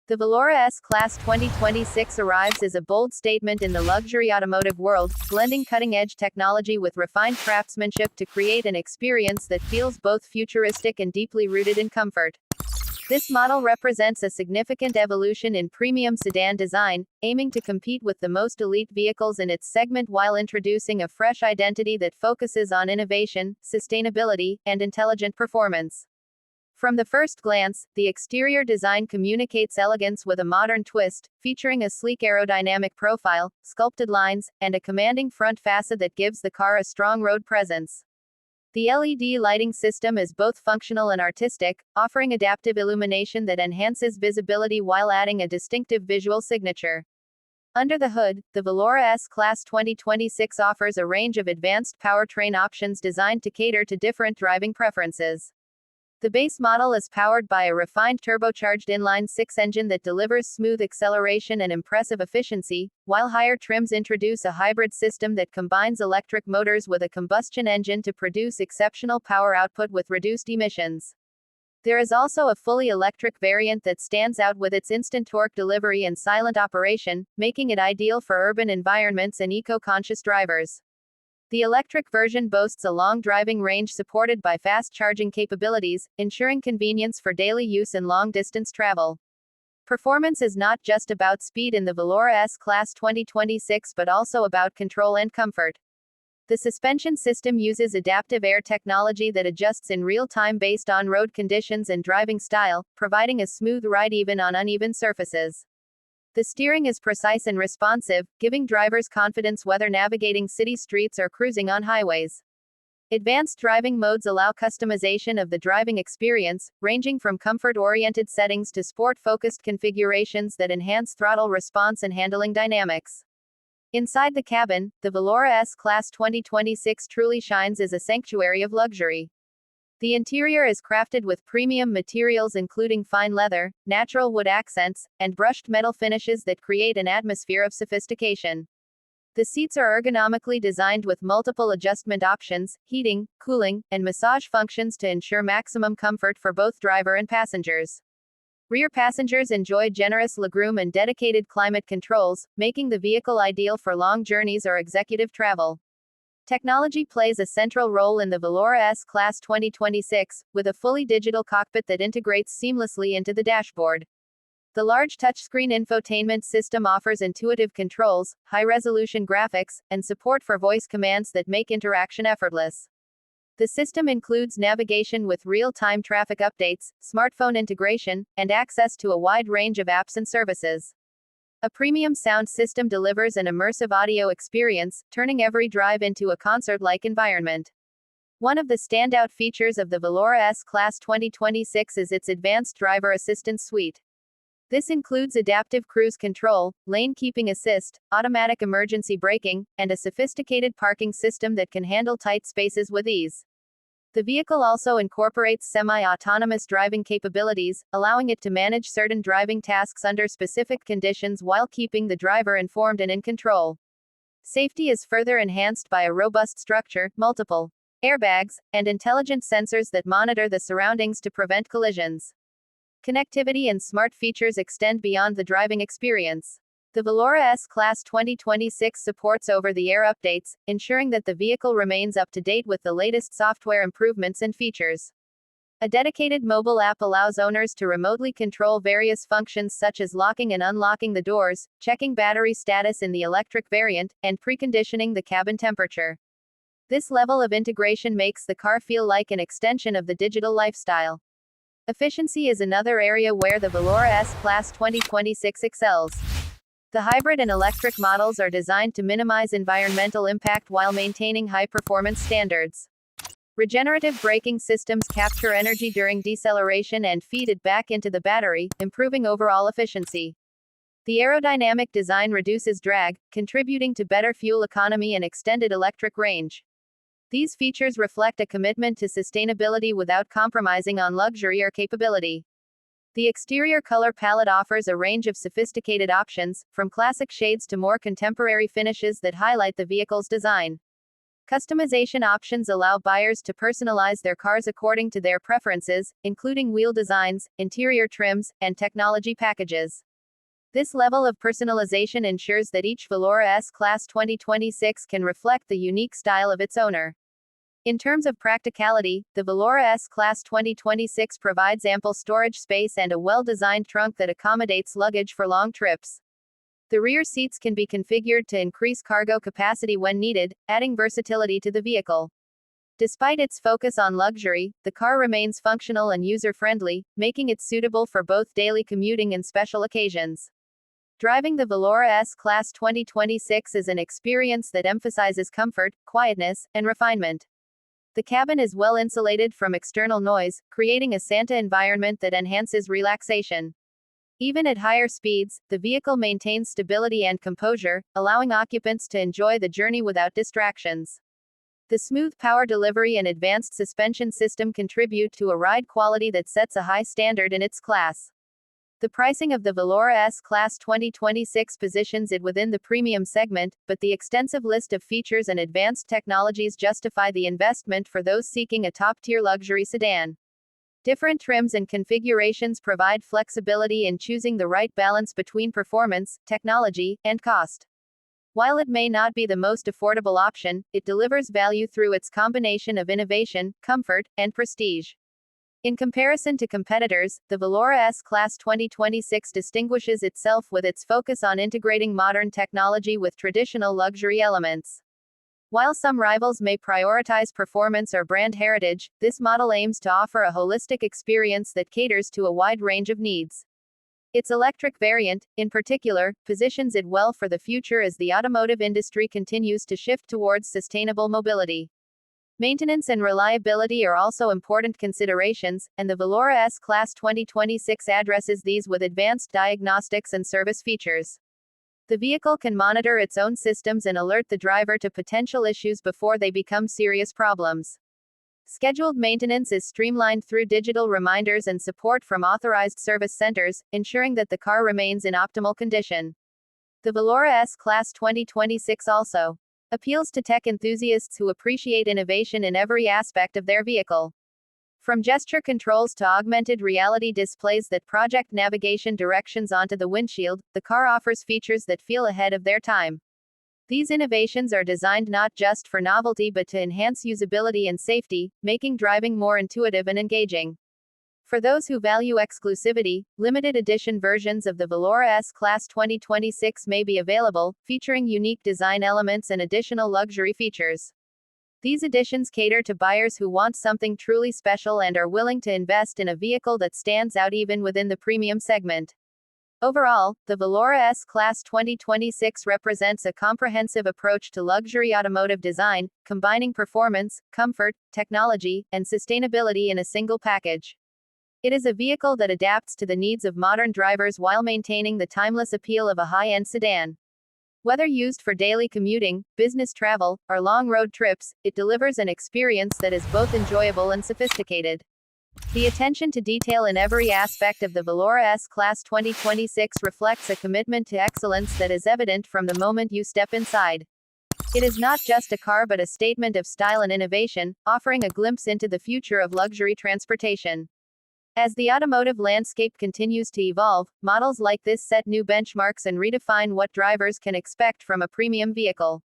The Veloura S Class 2026 arrives as a bold statement in the luxury automotive world, blending cutting-edge technology with refined craftsmanship to create an experience that feels both futuristic and deeply rooted in comfort. This model represents a significant evolution in premium sedan design, aiming to compete with the most elite vehicles in its segment while introducing a fresh identity that focuses on innovation, sustainability, and intelligent performance. From the first glance, the exterior design communicates elegance with a modern twist, featuring a sleek aerodynamic profile, sculpted lines, and a commanding front facade that gives the car a strong road presence. The LED lighting system is both functional and artistic, offering adaptive illumination that enhances visibility while adding a distinctive visual signature. Under the hood, the Veloura S Class 2026 offers a range of advanced powertrain options designed to cater to different driving preferences. The base model is powered by a refined turbocharged inline-six engine that delivers smooth acceleration and impressive efficiency, while higher trims introduce a hybrid system that combines electric motors with a combustion engine to produce exceptional power output with reduced emissions. There is also a fully electric variant that stands out with its instant torque delivery and silent operation, making it ideal for urban environments and eco-conscious drivers. The electric version boasts a long driving range supported by fast charging capabilities, ensuring convenience for daily use and long-distance travel. Performance is not just about speed in the Veloura S Class 2026 but also about control and comfort. The suspension system uses adaptive air technology that adjusts in real time based on road conditions and driving style, providing a smooth ride even on uneven surfaces. The steering is precise and responsive, giving drivers confidence whether navigating city streets or cruising on highways. Advanced driving modes allow customization of the driving experience, ranging from comfort-oriented settings to sport-focused configurations that enhance throttle response and handling dynamics. Inside the cabin, the Veloura S Class 2026 truly shines as a sanctuary of luxury. The interior is crafted with premium materials including fine leather, natural wood accents, and brushed metal finishes that create an atmosphere of sophistication. The seats are ergonomically designed with multiple adjustment options, heating, cooling, and massage functions to ensure maximum comfort for both driver and passengers. Rear passengers enjoy generous legroom and dedicated climate controls, making the vehicle ideal for long journeys or executive travel. Technology plays a central role in the Veloura S Class 2026, with a fully digital cockpit that integrates seamlessly into the dashboard. The large touchscreen infotainment system offers intuitive controls, high-resolution graphics, and support for voice commands that make interaction effortless. The system includes navigation with real-time traffic updates, smartphone integration, and access to a wide range of apps and services. A premium sound system delivers an immersive audio experience, turning every drive into a concert-like environment. One of the standout features of the Veloura S Class 2026 is its advanced driver assistance suite. This includes adaptive cruise control, lane keeping assist, automatic emergency braking, and a sophisticated parking system that can handle tight spaces with ease. The vehicle also incorporates semi-autonomous driving capabilities, allowing it to manage certain driving tasks under specific conditions while keeping the driver informed and in control. Safety is further enhanced by a robust structure, multiple airbags, and intelligent sensors that monitor the surroundings to prevent collisions. Connectivity and smart features extend beyond the driving experience. The Veloura S Class 2026 supports over-the-air updates, ensuring that the vehicle remains up to date with the latest software improvements and features. A dedicated mobile app allows owners to remotely control various functions such as locking and unlocking the doors, checking battery status in the electric variant, and preconditioning the cabin temperature. This level of integration makes the car feel like an extension of the digital lifestyle. Efficiency is another area where the Veloura S Class 2026 excels. The hybrid and electric models are designed to minimize environmental impact while maintaining high-performance standards. Regenerative braking systems capture energy during deceleration and feed it back into the battery, improving overall efficiency. The aerodynamic design reduces drag, contributing to better fuel economy and extended electric range. These features reflect a commitment to sustainability without compromising on luxury or capability. The exterior color palette offers a range of sophisticated options, from classic shades to more contemporary finishes that highlight the vehicle's design. Customization options allow buyers to personalize their cars according to their preferences, including wheel designs, interior trims, and technology packages. This level of personalization ensures that each Veloura S Class 2026 can reflect the unique style of its owner. In terms of practicality, the Veloura S Class 2026 provides ample storage space and a well-designed trunk that accommodates luggage for long trips. The rear seats can be configured to increase cargo capacity when needed, adding versatility to the vehicle. Despite its focus on luxury, the car remains functional and user-friendly, making it suitable for both daily commuting and special occasions. Driving the Veloura S Class 2026 is an experience that emphasizes comfort, quietness, and refinement. The cabin is well insulated from external noise, creating a Santa environment that enhances relaxation. Even at higher speeds, the vehicle maintains stability and composure, allowing occupants to enjoy the journey without distractions. The smooth power delivery and advanced suspension system contribute to a ride quality that sets a high standard in its class. The pricing of the Veloura S Class 2026 positions it within the premium segment, but the extensive list of features and advanced technologies justify the investment for those seeking a top-tier luxury sedan. Different trims and configurations provide flexibility in choosing the right balance between performance, technology, and cost. While it may not be the most affordable option, it delivers value through its combination of innovation, comfort, and prestige. In comparison to competitors, the Veloura S Class 2026 distinguishes itself with its focus on integrating modern technology with traditional luxury elements. While some rivals may prioritize performance or brand heritage, this model aims to offer a holistic experience that caters to a wide range of needs. Its electric variant, in particular, positions it well for the future as the automotive industry continues to shift towards sustainable mobility. Maintenance and reliability are also important considerations, and the Veloura S Class 2026 addresses these with advanced diagnostics and service features. The vehicle can monitor its own systems and alert the driver to potential issues before they become serious problems. Scheduled maintenance is streamlined through digital reminders and support from authorized service centers, ensuring that the car remains in optimal condition. The Veloura S Class 2026 also appeals to tech enthusiasts who appreciate innovation in every aspect of their vehicle. From gesture controls to augmented reality displays that project navigation directions onto the windshield, the car offers features that feel ahead of their time. These innovations are designed not just for novelty but to enhance usability and safety, making driving more intuitive and engaging. For those who value exclusivity, limited edition versions of the Veloura S Class 2026 may be available, featuring unique design elements and additional luxury features. These editions cater to buyers who want something truly special and are willing to invest in a vehicle that stands out even within the premium segment. Overall, the Veloura S Class 2026 represents a comprehensive approach to luxury automotive design, combining performance, comfort, technology, and sustainability in a single package. It is a vehicle that adapts to the needs of modern drivers while maintaining the timeless appeal of a high-end sedan. Whether used for daily commuting, business travel, or long road trips, it delivers an experience that is both enjoyable and sophisticated. The attention to detail in every aspect of the Veloura S Class 2026 reflects a commitment to excellence that is evident from the moment you step inside. It is not just a car but a statement of style and innovation, offering a glimpse into the future of luxury transportation. As the automotive landscape continues to evolve, models like this set new benchmarks and redefine what drivers can expect from a premium vehicle.